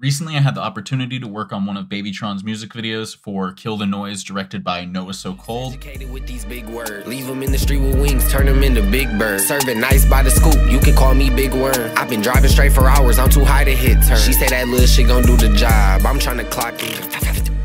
Recently, I had the opportunity to work on one of BabyTron's music videos for Kill the Noise, directed by Noah So Cold. Educated with these big words. Leave them in the street with wings, turn them into big birds. Serving nice by the scoop, you can call me Big Worm. I've been driving straight for hours, I'm too high to hit turn. She say that little shit gon' do the job, I'm trying to clock in.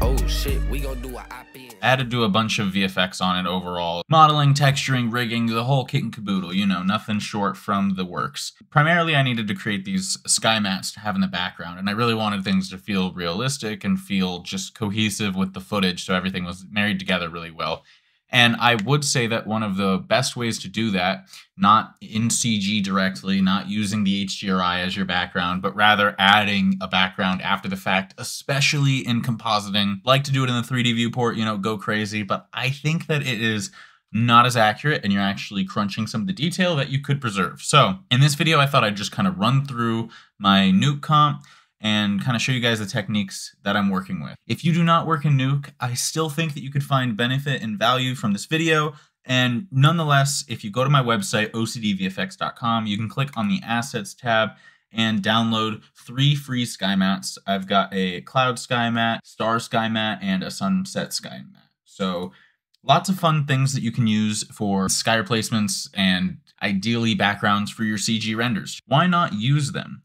Oh shit, we gon' do a op-in. I had to do a bunch of VFX on it overall. Modeling, texturing, rigging, the whole kit and caboodle, you know, nothing short from the works. Primarily, I needed to create these sky mats to have in the background, and I really wanted things to feel realistic and feel just cohesive with the footage, so everything was married together really well. And I would say that one of the best ways to do that, not in CG directly, not using the HDRI as your background, but rather adding a background after the fact, especially in compositing. Like to do it in the 3D viewport, you know, go crazy, but I think that it is not as accurate and you're actually crunching some of the detail that you could preserve. So in this video, I thought I'd just kind of run through my Nuke comp and kind of show you guys the techniques that I'm working with. If you do not work in Nuke, I still think that you could find benefit and value from this video. And nonetheless, if you go to my website, ocdvfx.com, you can click on the Assets tab and download 3 free sky mats. I've got a cloud sky mat, star sky mat, and a sunset sky mat. So lots of fun things that you can use for sky replacements and ideally backgrounds for your CG renders. Why not use them?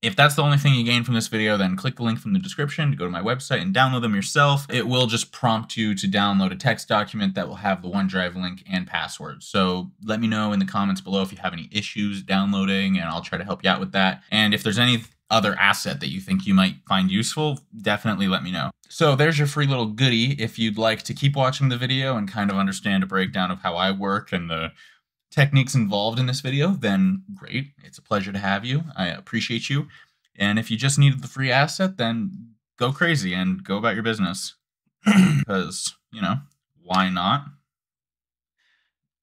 If that's the only thing you gain from this video, then click the link from the description to go to my website and download them yourself. It will just prompt you to download a text document that will have the OneDrive link and password. So let me know in the comments below if you have any issues downloading, and I'll try to help you out with that. And if there's any other asset that you think you might find useful, definitely let me know. So there's your free little goodie. If you'd like to keep watching the video and kind of understand a breakdown of how I work and the techniques involved in this video, then great. It's a pleasure to have you. I appreciate you. And if you just needed the free asset, then go crazy and go about your business. Because, you know, why not?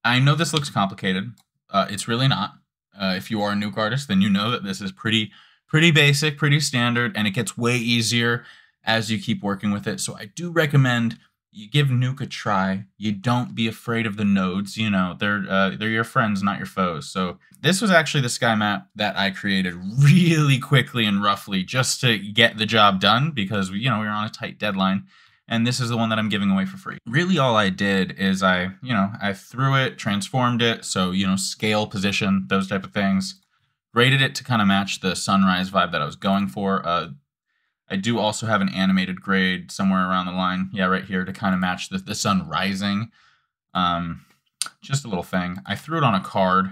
I know this looks complicated. It's really not. If you are a Nuke artist, then you know that this is pretty basic, pretty standard, and it gets way easier as you keep working with it. So I do recommend you give Nuke a try. You don't be afraid of the nodes. You know, they're your friends, not your foes. So this was actually the sky map that I created really quickly and roughly just to get the job done because, you know, we were on a tight deadline. And this is the one that I'm giving away for free. Really all I did is I threw it, transformed it. So, you know, scale, position, those type of things. Graded it to kind of match the sunrise vibe that I was going for. I do also have an animated grade somewhere around the line. Yeah, right here to kind of match the sun rising. Just a little thing. I threw it on a card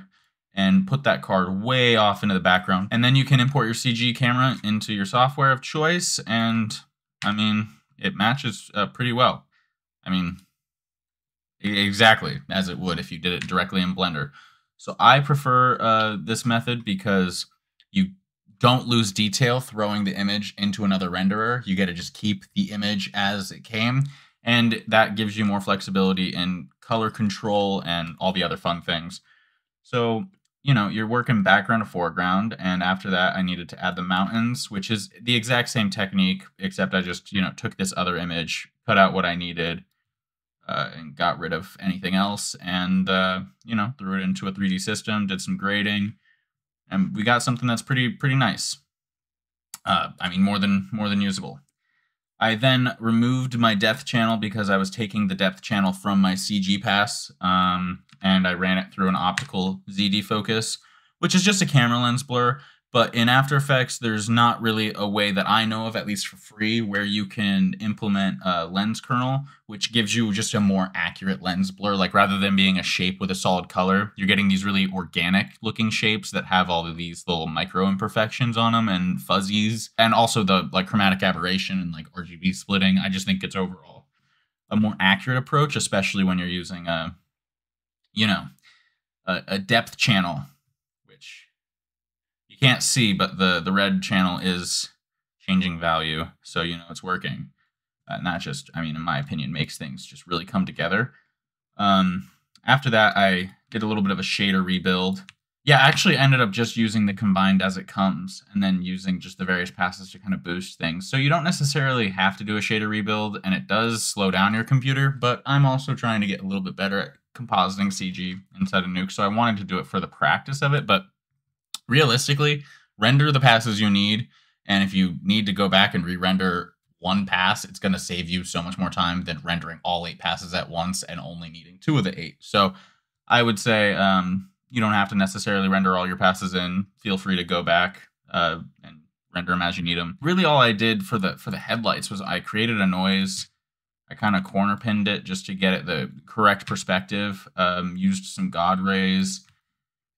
and put that card way off into the background. And then you can import your CG camera into your software of choice. And I mean, it matches pretty well. I mean, exactly as it would if you did it directly in Blender. So I prefer this method because you don't lose detail throwing the image into another renderer. You get to just keep the image as it came, and that gives you more flexibility in color control and all the other fun things. So, you know, you're working background to foreground, and after that I needed to add the mountains, which is the exact same technique, except I just, you know, took this other image, cut out what I needed, and got rid of anything else, and, you know, threw it into a 3D system, did some grading, and we got something that's pretty nice. I mean, more than usable. I then removed my depth channel because I was taking the depth channel from my CG pass, and I ran it through an optical ZD focus, which is just a camera lens blur. But in After Effects, there's not really a way that I know of, at least for free, where you can implement a lens kernel, which gives you just a more accurate lens blur. Like rather than being a shape with a solid color, you're getting these really organic looking shapes that have all of these little micro imperfections on them and fuzzies, and also the like chromatic aberration and like RGB splitting. I just think it's overall a more accurate approach, especially when you're using a depth channel. You can't see, but the red channel is changing value, so you know it's working. Not just, I mean, in my opinion, makes things just really come together. After that, I did a little bit of a shader rebuild. Yeah, I actually ended up just using the combined as it comes, and then using just the various passes to kind of boost things. So you don't necessarily have to do a shader rebuild, and it does slow down your computer, but I'm also trying to get a little bit better at compositing CG inside of Nuke, so I wanted to do it for the practice of it, but realistically, render the passes you need And if you need to go back and re-render one pass, it's going to save you so much more time than rendering all 8 passes at once and only needing 2 of the 8. So I would say you don't have to necessarily render all your passes in. Feel free to go back and render them as you need them. Really, all I did for the headlights was I created a noise. I kind of corner pinned it just to get it the correct perspective. Used some God rays,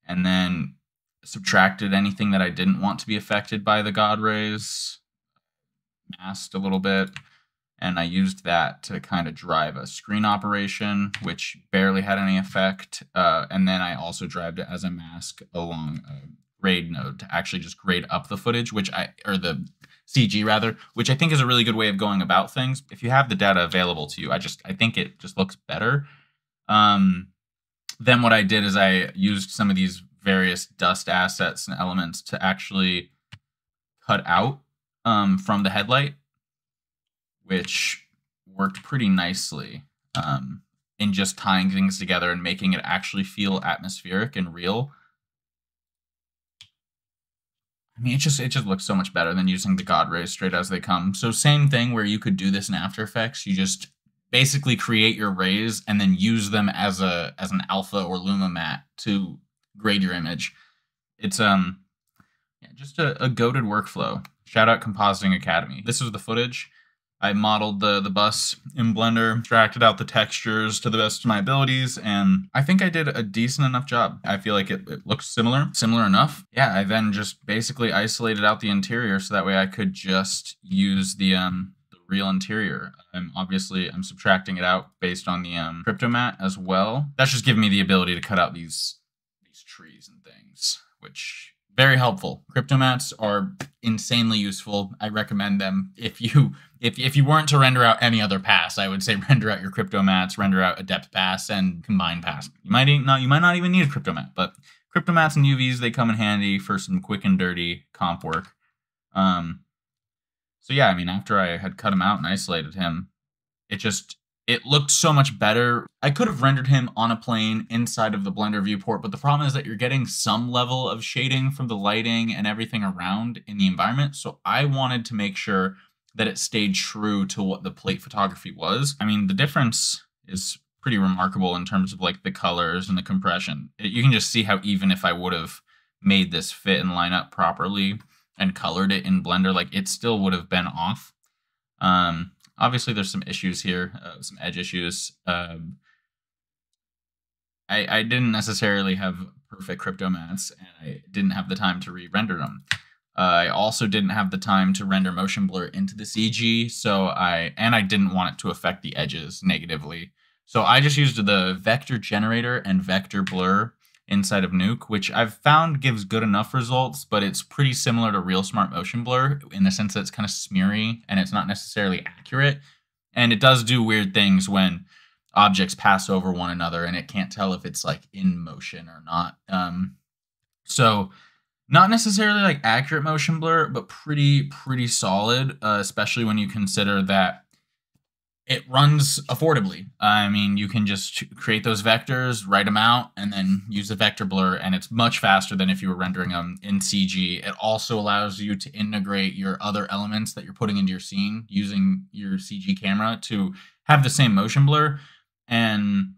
and then subtracted anything that I didn't want to be affected by the God rays. Masked a little bit, and I used that to kind of drive a screen operation, which barely had any effect. And then I also drived it as a mask along a grade node to actually just grade up the footage, or the CG rather, which I think is a really good way of going about things. If you have the data available to you, I think it just looks better. Then what I did is I used some of these various dust assets and elements to actually cut out from the headlight, which worked pretty nicely in just tying things together and making it actually feel atmospheric and real. I mean, it just looks so much better than using the God rays straight as they come. So same thing where you could do this in After Effects. You just basically create your rays and then use them as an alpha or luma matte to grade your image. It's just a goated workflow. Shout out Compositing Academy. This is the footage. I modeled the bus in Blender, extracted out the textures to the best of my abilities, and I think I did a decent enough job. I feel like it looks similar enough. Yeah, I then just basically isolated out the interior so that way I could just use the real interior. Obviously, I'm subtracting it out based on the crypto matte as well. That's just giving me the ability to cut out these trees and things, which very helpful. Crypto mats are insanely useful. I recommend them. If you weren't to render out any other pass, I would say render out your crypto mats, render out a depth pass, and combine pass. You might not even need a crypto mat, but crypto mats and UVs, they come in handy for some quick and dirty comp work. So yeah, I mean, after I had cut him out and isolated him, it looked so much better. I could have rendered him on a plane inside of the Blender viewport, but the problem is that you're getting some level of shading from the lighting and everything around in the environment. So I wanted to make sure that it stayed true to what the plate photography was. I mean, the difference is pretty remarkable in terms of like the colors and the compression. You can just see how even if I would have made this fit and line up properly and colored it in Blender, like it still would have been off. Obviously, there's some issues here, some edge issues. I didn't necessarily have perfect crypto mats, and I didn't have the time to re-render them. I also didn't have the time to render motion blur into the CG, and I didn't want it to affect the edges negatively. So I just used the vector generator and vector blur inside of Nuke, which I've found gives good enough results, but it's pretty similar to real smart motion blur in the sense that it's kind of smeary and it's not necessarily accurate. And it does do weird things when objects pass over one another and it can't tell if it's like in motion or not. So not necessarily like accurate motion blur, but pretty solid, especially when you consider that it runs affordably. I mean, you can just create those vectors, write them out, and then use the vector blur, and it's much faster than if you were rendering them in CG. It also allows you to integrate your other elements that you're putting into your scene using your CG camera to have the same motion blur, and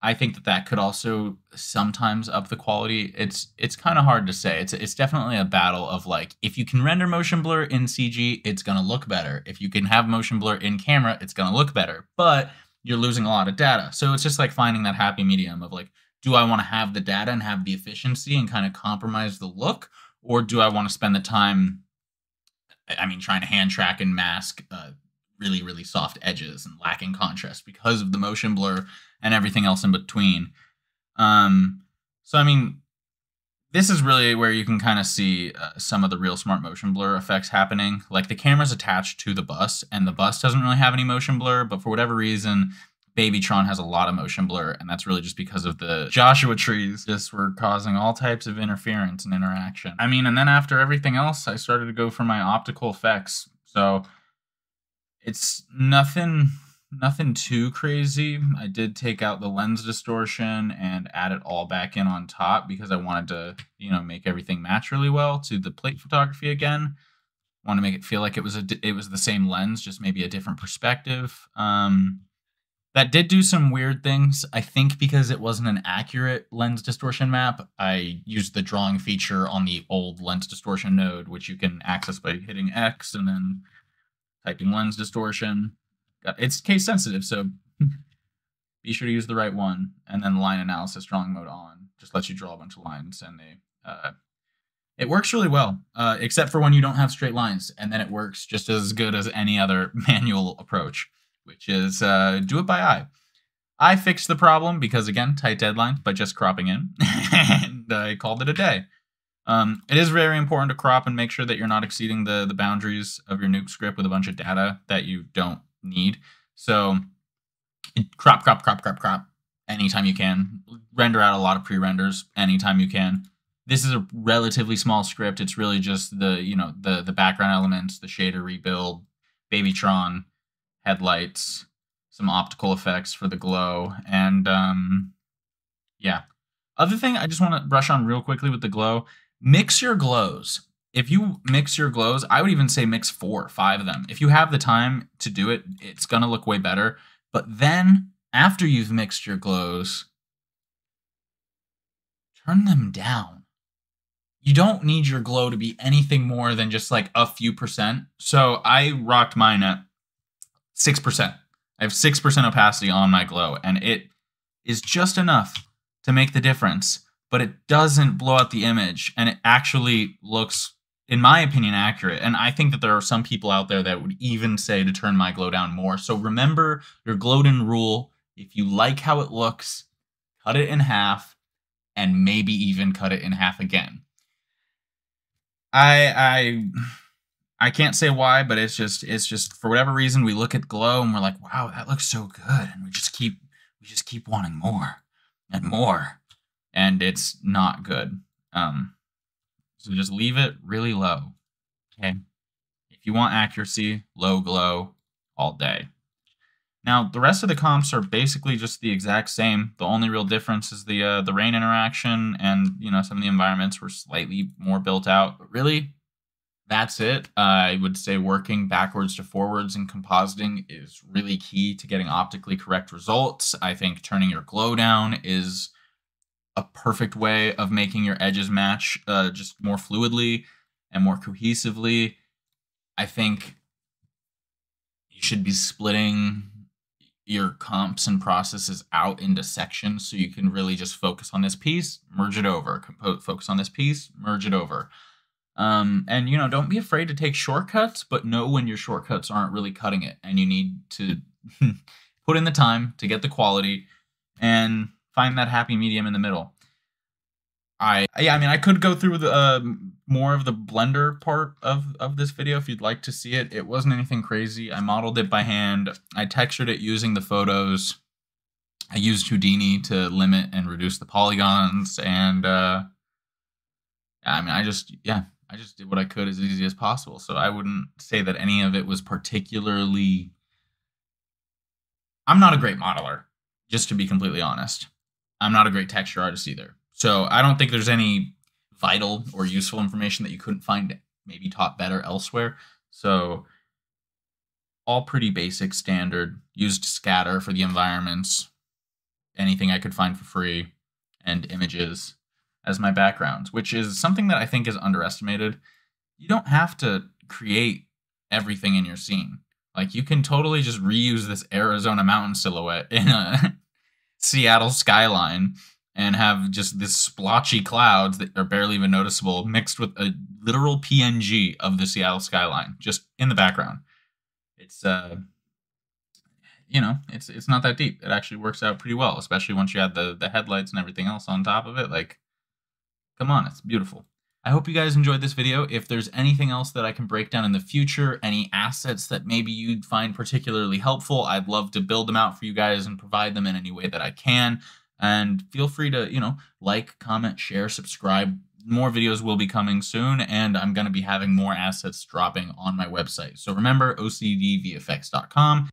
I think that could also sometimes up the quality. It's kind of hard to say. It's definitely a battle of like, if you can render motion blur in CG, it's going to look better. If you can have motion blur in camera, it's going to look better, but you're losing a lot of data. So it's just like finding that happy medium of like, do I want to have the data and have the efficiency and kind of compromise the look? Or do I want to spend the time, trying to hand track and mask really, really soft edges and lacking contrast because of the motion blur and everything else in between. So, I mean, this is really where you can kind of see some of the real smart motion blur effects happening. Like the camera's attached to the bus and the bus doesn't really have any motion blur, but for whatever reason, BabyTron has a lot of motion blur, and that's really just because of the Joshua trees just were causing all types of interference and interaction. I mean, and then after everything else, I started to go for my optical effects. So it's nothing too crazy. I did take out the lens distortion and add it all back in on top because I wanted to, make everything match really well to the plate photography again. Want to make it feel like it was the same lens, just maybe a different perspective. That did do some weird things. I think because it wasn't an accurate lens distortion map, I used the drawing feature on the old lens distortion node, which you can access by hitting X and then typing lens distortion. It's case sensitive, so be sure to use the right one. And then line analysis drawing mode on. Just lets you draw a bunch of lines, and it works really well, except for when you don't have straight lines, and then it works just as good as any other manual approach, which is do it by eye. I fixed the problem because, again, tight deadlines, by just cropping in, and I called it a day. It is very important to crop and make sure that you're not exceeding the boundaries of your Nuke script with a bunch of data that you don't need. So crop anytime you can. Render out a lot of pre-renders anytime you can. This is a relatively small script. It's really just the background elements, the shader rebuild, BabyTron, headlights, some optical effects for the glow, and yeah. Other thing I just want to brush on real quickly with the glow, mix your glows. If you mix your glows, I would even say mix 4 or 5 of them. If you have the time to do it, it's going to look way better. But then, after you've mixed your glows, turn them down. You don't need your glow to be anything more than just like a few percent. So I rocked mine at 6%. I have 6% opacity on my glow, and it is just enough to make the difference, but it doesn't blow out the image, and it actually looks, in my opinion, accurate. And I think that there are some people out there that would even say to turn my glow down more. So remember your glowed-in rule. If you like how it looks, cut it in half, and maybe even cut it in half again. I can't say why, but it's just for whatever reason we look at glow and we're like, wow, that looks so good, and we just keep wanting more and more, and it's not good. So just leave it really low. Okay, if you want accuracy, low glow all day. Now the rest of the comps are basically just the exact same. The only real difference is the rain interaction, and some of the environments were slightly more built out. But really, that's it. I would say working backwards to forwards in compositing is really key to getting optically correct results. I think turning your glow down is a perfect way of making your edges match just more fluidly and more cohesively. I think you should be splitting your comps and processes out into sections so you can really just focus on this piece, merge it over, focus on this piece, merge it over. And don't be afraid to take shortcuts, but know when your shortcuts aren't really cutting it, and you need to put in the time to get the quality and find that happy medium in the middle. I could go through the more of the Blender part of this video if you'd like to see it. It wasn't anything crazy. I modeled it by hand. I textured it using the photos. I used Houdini to limit and reduce the polygons, and I just did what I could as easy as possible. So I wouldn't say that any of it was particularly... I'm not a great modeler, just to be completely honest. I'm not a great texture artist either. So I don't think there's any vital or useful information that you couldn't find maybe taught better elsewhere. So all pretty basic, standard. Used scatter for the environments, anything I could find for free, and images as my backgrounds, which is something that I think is underestimated. You don't have to create everything in your scene. Like, you can totally just reuse this Arizona mountain silhouette in a Seattle skyline and have just this splotchy clouds that are barely even noticeable mixed with a literal PNG of the Seattle skyline just in the background. It's it's not that deep. It actually works out pretty well, especially once you add the headlights and everything else on top of it. Like, come on, it's beautiful. I hope you guys enjoyed this video. If there's anything else that I can break down in the future, any assets that maybe you'd find particularly helpful, I'd love to build them out for you guys and provide them in any way that I can. And feel free to, like, comment, share, subscribe. More videos will be coming soon, and I'm going to be having more assets dropping on my website. So remember, ocdvfx.com.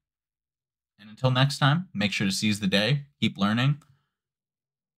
And until next time, make sure to seize the day, keep learning,